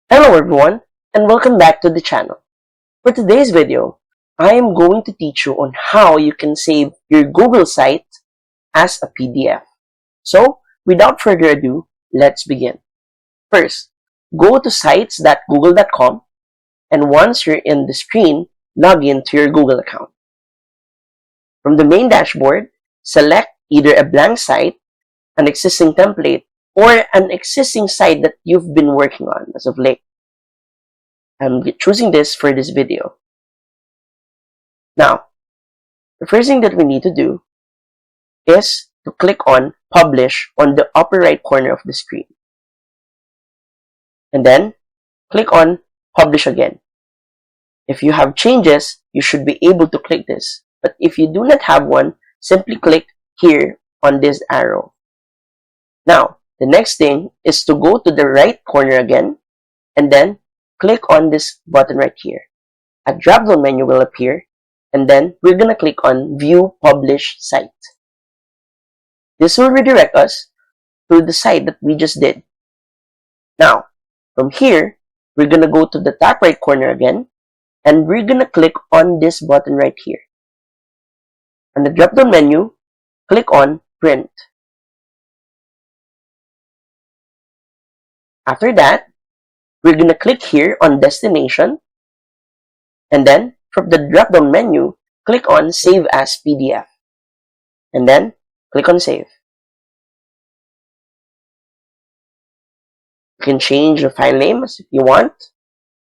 Hello everyone, and welcome back to the channel. For today's video, I am going to teach you on how you can save your Google site as a PDF. So, without further ado, let's begin. First, go to sites.google.com, and once you're in the screen, log in to your Google account. From the main dashboard, select either a blank site, an existing template, or an existing site that you've been working on as of late. I'm choosing this for this video. Now, the first thing that we need to do is to click on Publish on the upper right corner of the screen. And then, click on Publish again. If you have changes, you should be able to click this. But if you do not have one, simply click here on this arrow. Now, the next thing is to go to the right corner again, and then click on this button right here. A drop-down menu will appear, and then we're going to click on View Publish Site. This will redirect us to the site that we just did. Now, from here, we're going to go to the top right corner again, and we're going to click on this button right here. On the drop-down menu, click on Print. After that, we're going to click here on Destination, and then from the drop-down menu, click on Save as PDF, and then click on Save. You can change the file name as if you want,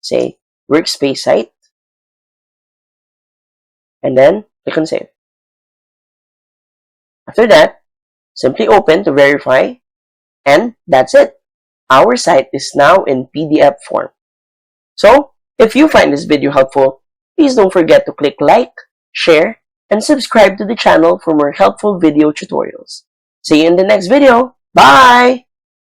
say Workspace Site, and then click on Save. After that, simply open to verify, and that's it. Our site is now in PDF form. So, if you find this video helpful, please don't forget to click like, share, and subscribe to the channel for more helpful video tutorials. See you in the next video. Bye!